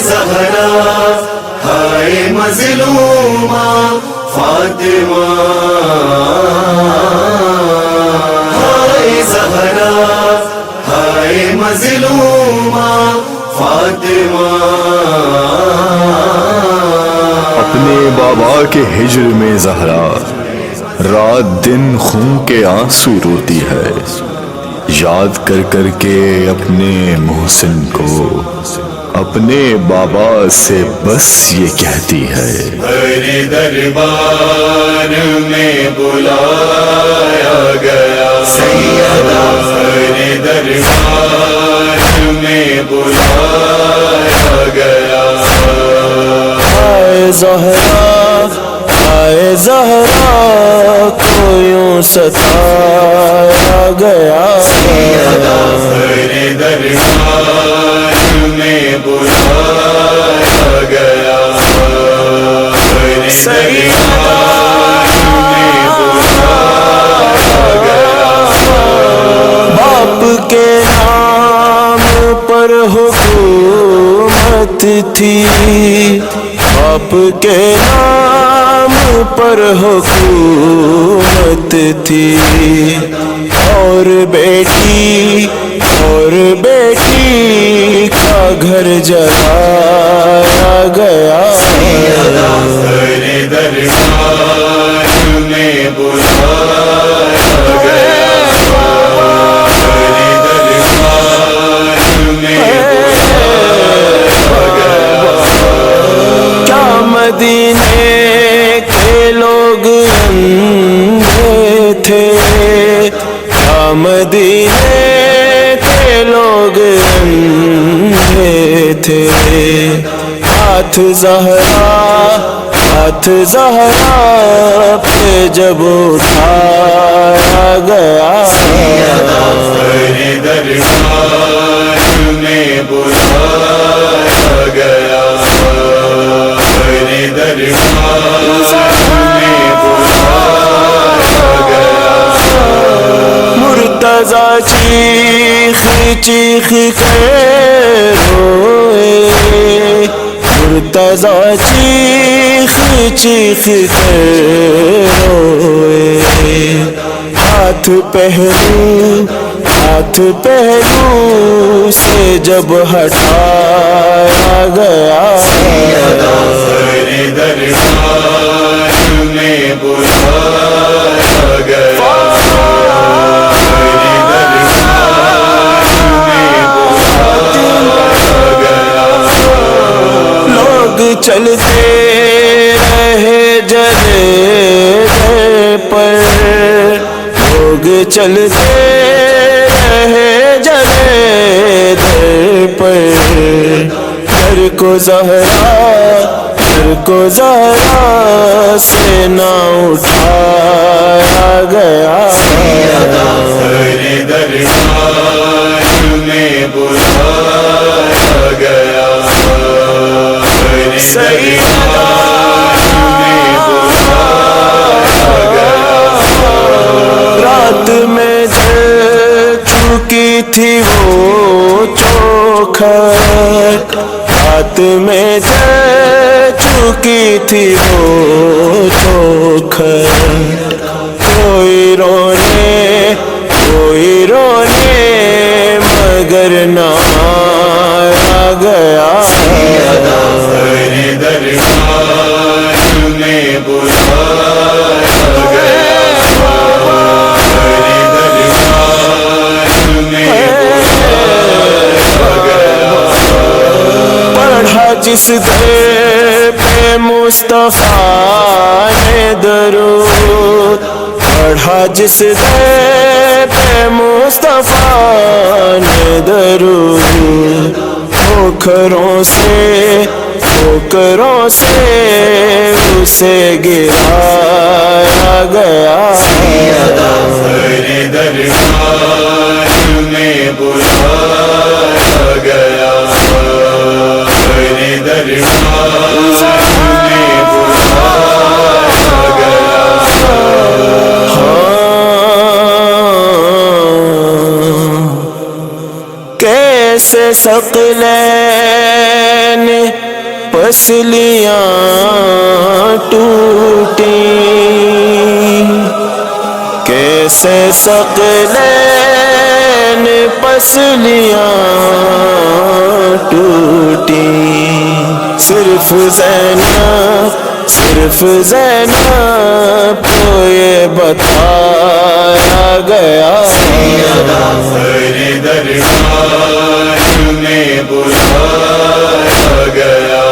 زہرا ہائے مظلومہ فاطمہ، ہائے زہرا ہائے مظلومہ فاطمہ۔ اپنے بابا کے ہجر میں زہرا رات دن خون کے آنسو روتی ہے، یاد کر کر کے اپنے محسن کو اپنے بابا سے بس یہ کہتی ہے، ہر دربار میں بلایا گیا سیدہ، ہر دربار میں بلایا گیا۔ ہائے زہرا ہائے زہرا کو یوں ستایا گیا، ہر دربار میں بلایا گیا، ہر دربار میں بلایا گیا۔ باپ کے نام پر حکومت تھی، باپ کے نام پر حکومت تھی، اور بیٹی کا گھر جلایا گیا، ہر دربار میں بلایا گیا، ہر دربار میں بلایا گیا۔ کیا مدینے کے لوگ اندھے تھے، کیا مدینے کے لوگ اندھے تھے، ہاتھ زہرا پہ جب اٹھایا گیا، ہر دربار میں بلایا گیا، ہر دربار میں بلایا گیا۔ مرتضیٰ چیخ چیخ کے روئے، مرتضیٰ چیخ چیخ کے روئے، ہاتھ پہلو سے جب ہٹایا گیا، ہر دربار میں بلایا گیا، ہر دربار میں بلایا گیا۔ لوگ چلتے رہے جلے پر، لوگ چلتے رہے جلے پر، گھر کو زہرا سے نہ اٹھایا گیا، ہر دربار میں بلایا گیا، ہر دربار میں بلایا گیا۔ رات میں جل چکی تھی وہ چوکھٹ، رات میں جل چکی تھی وہ چوکھٹ، کوئی رونے مگر نہ آیا گیا، ہر دربار میں بلایا گیا، ہر دربار میں بلایا گیا۔ پڑھا جس در پہ مصطفیٰ نے درود، پڑھا جس در پہ مصطفیٰ نے درود، ٹھوکروں سے اسے گرایا گیا، ہر دربار میں بلایا گیا، ہر دربار میں بلایا گیا۔ کیسے ثقلین پسلیاں ٹوٹی، کیسے ثقلین پسلیاں ٹوٹی، صرف زینب کو یہ بتایا گیا، تیرے دربار میں بلایا گیا،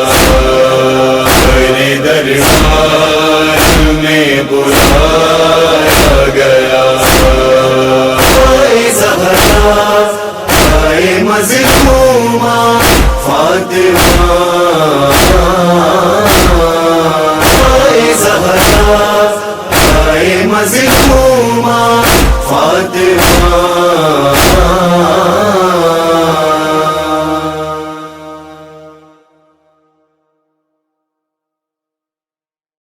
تیرے دربار میں بلایا گیا، اے زہرا اے مظلومہ فاطمہ، اے زہرا اے مظلومہ فاطمہ،